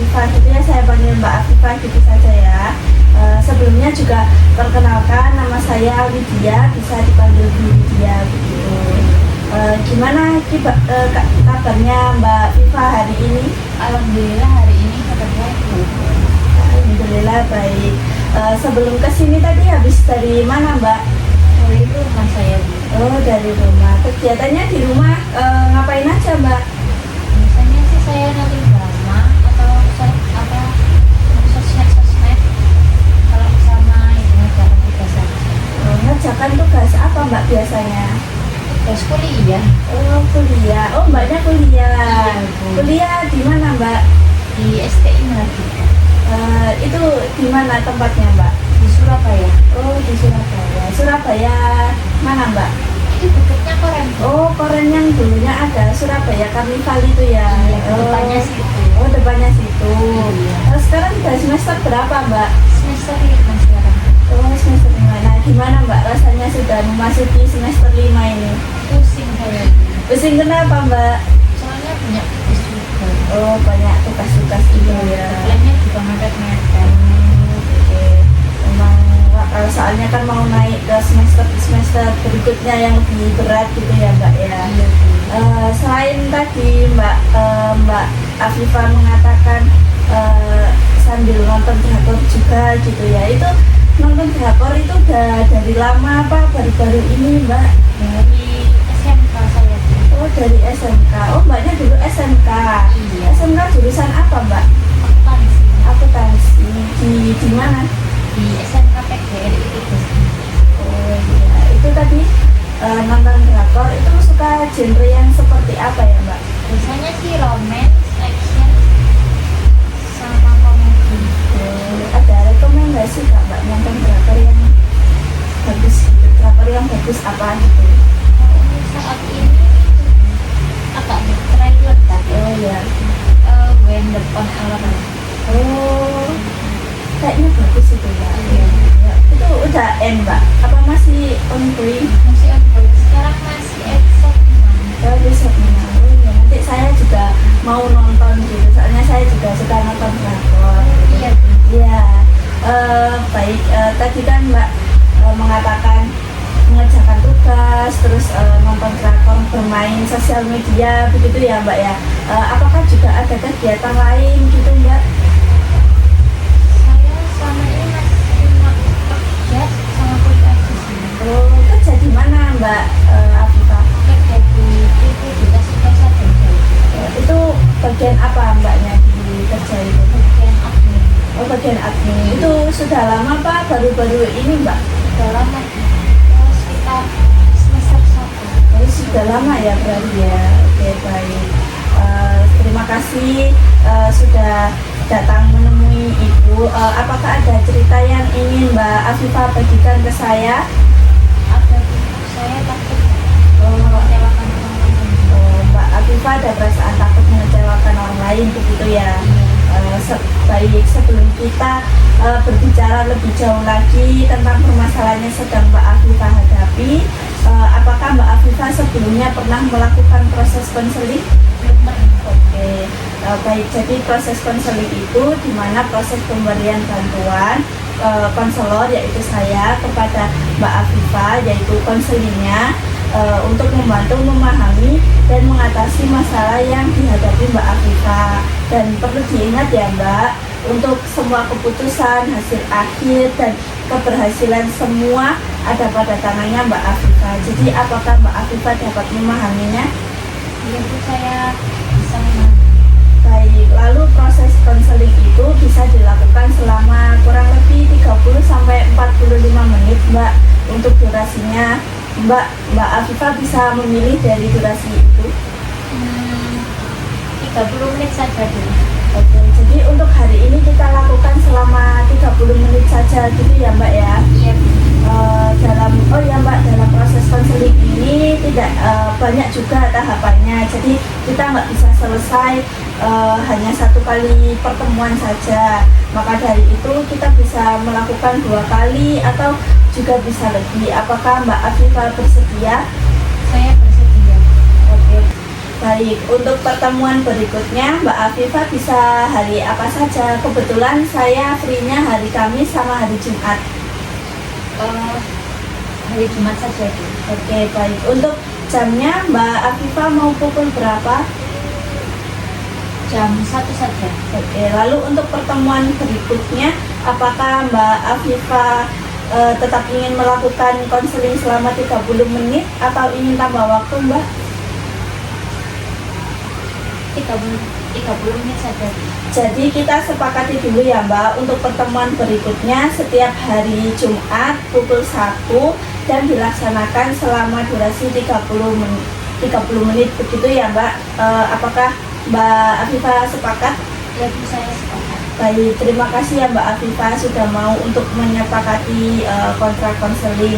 Afifah gitu ya, saya panggil Mbak Afifah gitu saja ya. Sebelumnya juga perkenalkan, nama saya Widya, bisa dipanggil Bu Widya begitu. Gimana kabarnya Mbak Afifah hari ini? Alhamdulillah hari ini kabarnya baik. Alhamdulillah baik. Sebelum kesini tadi habis dari mana Mbak? Dari rumah saya. Oh, dari rumah. Kegiatannya di rumah ngapain aja Mbak? Biasanya sih saya nonton drama atau sosmed. Kalau sama ibu ngerjakan tugas saja. Ngerjakan tugas apa Mbak biasanya? Tugas kuliah Oh, kuliah. Oh, Mbaknya kuliah. Iya, Bu. Kuliah di mana Mbak? di STI lagi Itu di mana tempatnya Mbak? di Surabaya. Oh, di Surabaya. Surabaya mana Mbak? Itu dekatnya Koren. Oh, Koren yang dulunya ada Surabaya Karnival itu ya. Iya, depannya situ. Oh, depannya situ. Iya. Sekarang udah semester berapa Mbak? Semester 5 sekarang. Oh, semester 5. Nah, gimana Mbak rasanya sudah memasuki semester 5 ini? Pusing saya. Pusing kenapa Mbak? Soalnya banyak tugas juga. Oh, banyak tugas-tugas itu ya. Deadline-nya juga mepet-mepet. Oke. Memang soalnya kan mau naik ke semester berikutnya yang lebih berat gitu ya Mbak ya. Iya, Bu. Selain tadi Mbak Afifah mengatakan sambil nonton drakor juga gitu ya, itu nonton drakor itu udah dari lama apa baru-baru ini Mbak? Dari SMK saya. Oh, dari SMK. Oh, Mbaknya dulu SMK. Iya. SMK jurusan apa Mbak? Akuntansi. Akuntansi. Di mana? Di SMK PGRI itu. Oh iya, itu tadi nonton drakor itu suka genre yang seperti apa ya Mbak? Biasanya sih romance, action, sama komedi. Ada rekomendasi nggak Mbak nonton drakor yang bagus gitu? Drakor yang bagus apa gitu? Kalau saat ini agak trailer tadi. Oh iya. When the Pond Element. Oh, kayaknya bagus itu Mbak. Iya. Ya, itu udah end Mbak? Apa masih ongoing? Masih ongoing. Sekarang masih episode 6. Oh, bisa oh, ya. Nanti saya juga mau nonton gitu. Soalnya saya juga suka nonton drakor. Iya. Ya, baik. Tadi kan Mbak mengatakan mengerjakan tugas, terus nonton drakor, bermain sosial media, begitu ya Mbak ya. Apakah juga ada kegiatan lain gitu Mbak? Saya selama ini masih cuma kerja sama kuliah di sini. Oh, kerja di mana Mbak Afifah? Kerja di TV Dutas Jasa dan Itu bagian apa Mbaknya di kerja itu? bagian admin. Oh, bagian admin. Itu sudah lama Pak? Baru-baru ini Mbak? Sudah lama, sekitar semester 1. Oh, sudah lama ya berarti ya. Oke, baik. Terima kasih sudah datang menemui Ibu. Apakah ada cerita yang ingin Mbak Afifah bagikan ke saya? Ada di saya takut Oh, mengecewakan orang lain. Mbak Afifah ada perasaan takut mengecewakan orang lain begitu ya. Baik, sebelum kita berbicara lebih jauh lagi tentang permasalahan yang sedang Mbak Afifah hadapi, apakah Mbak Afifah sebelumnya pernah melakukan proses konseling? Belum pernah. Oke, baik. Jadi proses konseling itu di mana proses pemberian bantuan konselor yaitu saya kepada Mbak Afifah, yaitu konselingnya untuk membantu memahami dan mengatasi masalah yang dihadapi Mbak Afifah. Dan perlu diingat ya Mbak, untuk semua keputusan, hasil akhir dan keberhasilan semua ada pada tangannya Mbak Afifah. Jadi apakah Mbak Afifah dapat memahaminya? Iya, Bu, saya bisa memahami. Baik, lalu proses konseling itu bisa dilakukan selama kurang lebih 30 sampai 45 menit Mbak. Untuk durasinya Mbak Afifah bisa memilih dari durasi itu. 30 menit saja dulu. Oke, jadi untuk hari ini kita lakukan selama 30 menit saja gitu ya Mbak ya. Iya, Bu. Dalam proses konseling ini tidak banyak juga tahapannya, jadi kita nggak bisa selesai hanya satu kali pertemuan saja. Maka dari itu kita bisa melakukan 2 kali atau juga bisa lebih. Apakah Mbak Afifah bersedia? Saya bersedia. Oke. Baik, untuk pertemuan berikutnya Mbak Afifah bisa hari apa saja? Kebetulan saya free-nya hari Kamis sama hari Jumat. Hari Jumat saja Bu. Oke, baik. Untuk jamnya Mbak Afifah mau pukul berapa? Jam 1 saja. Oke, lalu untuk pertemuan berikutnya, apakah Mbak Afifah tetap ingin melakukan konseling selama 30 menit atau ingin tambah waktu Mbak? 30 menit saja. Jadi kita sepakati dulu ya Mbak, untuk pertemuan berikutnya setiap hari Jumat pukul 1 dan dilaksanakan selama durasi 30 menit begitu ya Mbak. Apakah Mbak Afifah sepakat? Ya Bu, saya sepakat. Baik, terima kasih ya Mbak Afifah sudah mau untuk menyepakati kontrak konseling.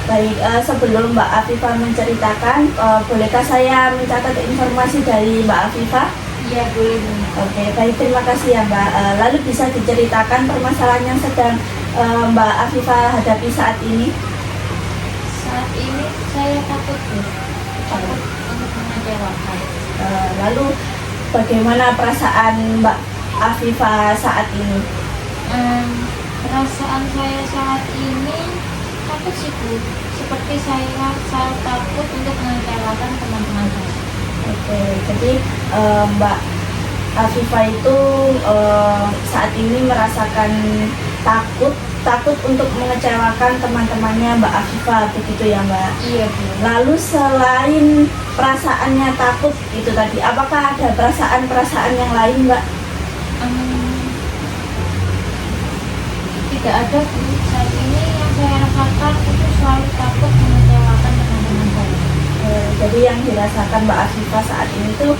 Baik, sebelum Mbak Afifah menceritakan, bolehkah saya mencatat informasi dari Mbak Afifah? Iya boleh Bu. Oke, baik, terima kasih ya Mbak. Lalu bisa diceritakan permasalahan yang sedang Mbak Afifah hadapi saat ini? Saat ini saya takut Bu. Takut untuk mengecewakan. Lalu bagaimana perasaan Mbak Afifah saat ini? Perasaan saya saat ini takut sih Bu. Seperti saya takut untuk mengecewakan teman-teman saya. Oke, jadi Mbak Afifah itu saat ini merasakan takut untuk mengecewakan teman-temannya Mbak Afifah, begitu ya Mbak? Iya Bu. Lalu selain perasaannya takut itu tadi, apakah ada perasaan-perasaan yang lain Mbak? Tidak ada Bu. Saat ini yang saya rasakan itu selalu takut mengecewakan teman-teman saya. Jadi yang dirasakan Mbak Afifah saat ini tuh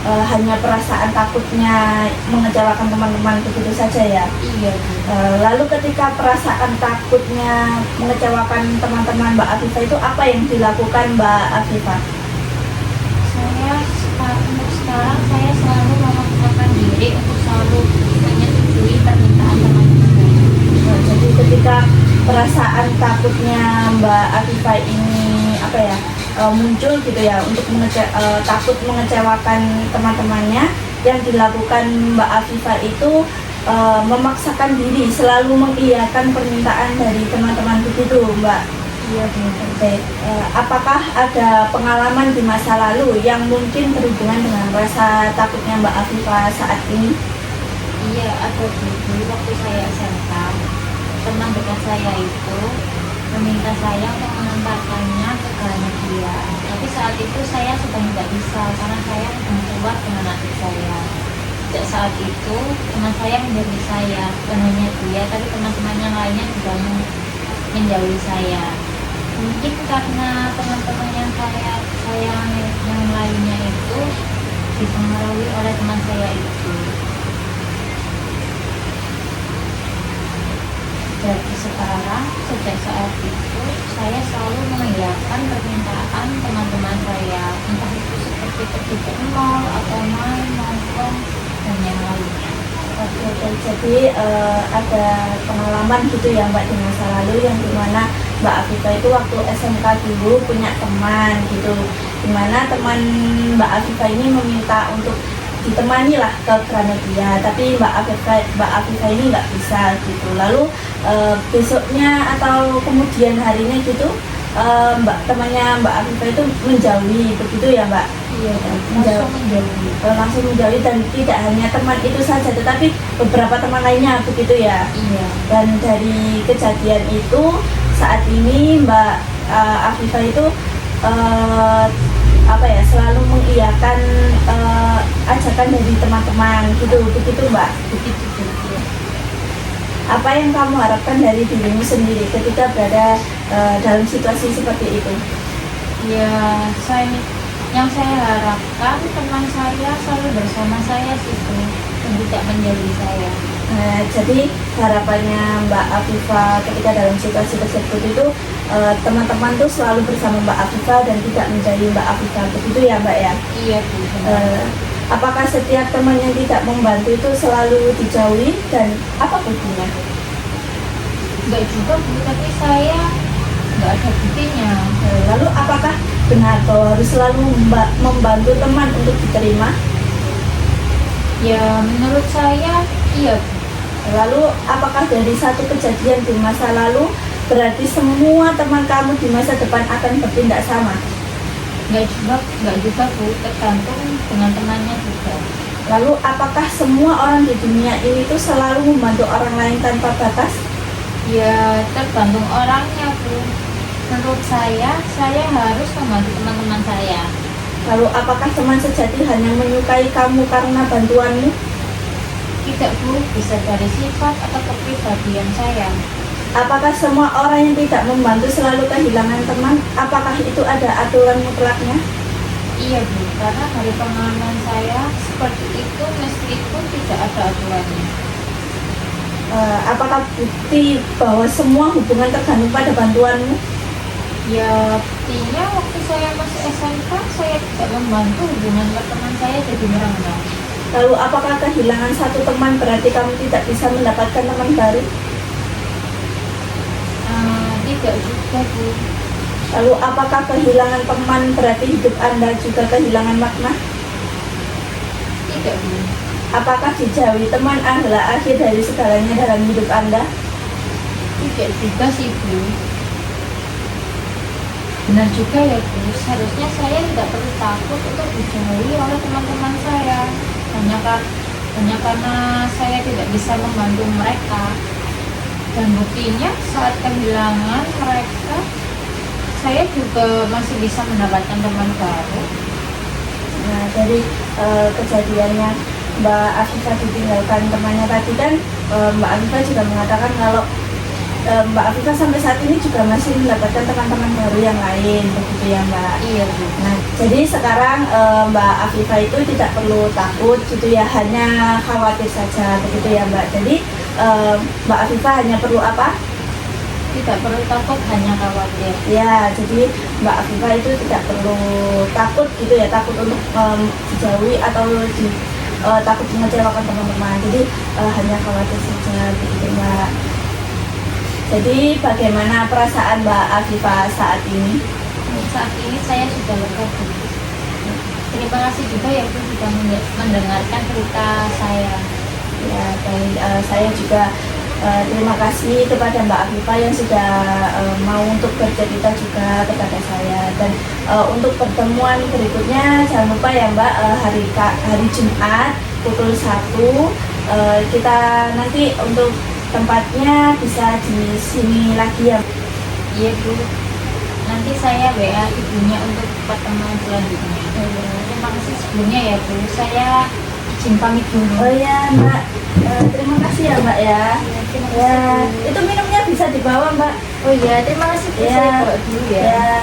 hanya perasaan takutnya mengecewakan teman-teman begitu saja ya? Iya Bu. Lalu ketika perasaan takutnya mengecewakan teman-teman Mbak Afifah itu apa yang dilakukan Mbak Afifah? Untuk sekarang saya selalu memaksakan diri untuk selalu menyetujui permintaan teman-teman saya. Jadi ketika perasaan takutnya Mbak Afifah ini muncul gitu ya untuk takut mengecewakan teman-temannya, yang dilakukan Mbak Afifah itu memaksakan diri selalu mengiyakan permintaan dari teman-teman begitu Mbak. Iya Bu. Oke, apakah ada pengalaman di masa lalu yang mungkin berhubungan dengan rasa takutnya Mbak Afifah saat ini? Iya ada Bu. Dulu waktu saya SMK, teman dekat saya itu meminta saya untuk mengantarkannya ke Gramedia. Tapi saat itu saya sedang tidak bisa karena saya sedang keluar dengan adik saya. Sejak saat itu teman saya menjauhi saya, bukan hanya dia tapi teman-teman yang lainnya juga menjauhi saya. Mungkin karena teman-teman yang saya sayangi yang lainnya itu dipengaruhi oleh teman saya itu. Jadi sekarang sejak saat itu saya selalu mengiyakan permintaan teman-teman saya, entah itu seperti pergi ke mall atau main nongkrong dan yang lainnya. Oke, jadi ada pengalaman gitu ya Mbak di masa lalu yang dimana Mbak Afifah itu waktu SMK dulu punya teman gitu, dimana teman Mbak Afifah ini meminta untuk ditemani lah ke Gramedia, tapi Mbak Afifah ini nggak bisa gitu. Lalu besoknya atau kemudian harinya gitu temannya Mbak Afifah itu menjauhi begitu ya Mbak? Iya, Langsung menjauhi dan tidak hanya teman itu saja tetapi beberapa teman lainnya begitu ya? Iya. Dan dari kejadian itu saat ini Mbak Afifah itu selalu mengiyakan ajakan dari teman-teman gitu, begitu Mbak? Begitu. Apa yang kamu harapkan dari dirimu sendiri ketika berada dalam situasi seperti itu? Ya, yang saya harapkan teman saya selalu bersama saya sih Bu, dan tidak menjauhi saya. Jadi harapannya Mbak Afifah ketika dalam situasi tersebut itu teman-teman tuh selalu bersama Mbak Afifah dan tidak menjauhi Mbak Afifah, begitu ya Mbak ya? Iya Bu. Apakah setiap teman yang tidak membantu itu selalu dijauhi dan apa buktinya? Enggak juga Bu, tapi saya nggak ada buktinya. Lalu apakah benar bahwa harus selalu membantu teman untuk diterima? Ya menurut saya iya Bu. Lalu apakah dari satu kejadian di masa lalu berarti semua teman kamu di masa depan akan bertindak sama? Nggak juga Bu, tergantung dengan temannya juga. Lalu apakah semua orang di dunia ini tuh selalu membantu orang lain tanpa batas? Ya tergantung orangnya Bu. Menurut saya harus membantu teman-teman saya. Lalu apakah teman sejati hanya menyukai kamu karena bantuanmu? Tidak Bu, bisa dari sifat atau kepribadian saya. Apakah semua orang yang tidak membantu selalu kehilangan teman? Apakah itu ada aturan mutlaknya? Iya Bu, karena dari pengalaman saya seperti itu meskipun tidak ada aturannya. Apakah bukti bahwa semua hubungan tergantung pada bantuanmu? Ya buktinya waktu saya masih SMK saya tidak membantu, hubungan teman saya jadi merenggang. Lalu apakah kehilangan satu teman berarti kamu tidak bisa mendapatkan teman baru? Tidak juga Bu. Lalu apakah kehilangan teman berarti hidup Anda juga kehilangan makna? Tidak Bu. Apakah dijauhi teman adalah akhir dari segalanya dalam hidup Anda? Tidak juga sih Bu. Benar juga ya Bu, seharusnya saya tidak perlu takut untuk dijauhi oleh teman-teman saya. Hanya karena saya tidak bisa membantu mereka. Dan buktinya saat kehilangan mereka, saya juga masih bisa mendapatkan teman baru. Nah, dari kejadiannya Mbak Afifah ditinggalkan temannya tadi kan, Mbak Afifah juga mengatakan kalau Mbak Afifah sampai saat ini juga masih mendapatkan teman-teman baru yang lain, begitu ya Mbak? Iya Bu. Nah, jadi sekarang Mbak Afifah itu tidak perlu takut gitu ya, hanya khawatir saja, begitu ya Mbak. Jadi Mbak Afifah hanya perlu apa? Tidak perlu takut, hanya khawatir. Ya, jadi Mbak Afifah itu tidak perlu takut gitu ya, takut untuk dijauhi atau takut mengecewakan teman-teman. Jadi hanya khawatir saja, begitu Mbak. Jadi bagaimana perasaan Mbak Afifah saat ini? Saat ini saya sudah lega Bu. Terima kasih juga ya Bu sudah mendengarkan cerita saya. Ya, baik. Saya juga terima kasih kepada Mbak Afifah yang sudah mau untuk bercerita juga kepada saya. Dan untuk pertemuan berikutnya jangan lupa ya Mbak, hari Jumat pukul 1 kita nanti untuk tempatnya bisa di sini lagi ya. Iya Bu. Nanti saya WA ibunya untuk pertemuan selanjutnya. Terima kasih sebelumnya ya Bu. Saya izin pamit dulu. Oh ya Mbak, terima kasih ya Mbak ya. Terima kasih Ya, Bu. itu minumnya bisa dibawa Mbak. Oh iya, terima kasih Bu. Ya. Saya bawa dulu ya. Ya.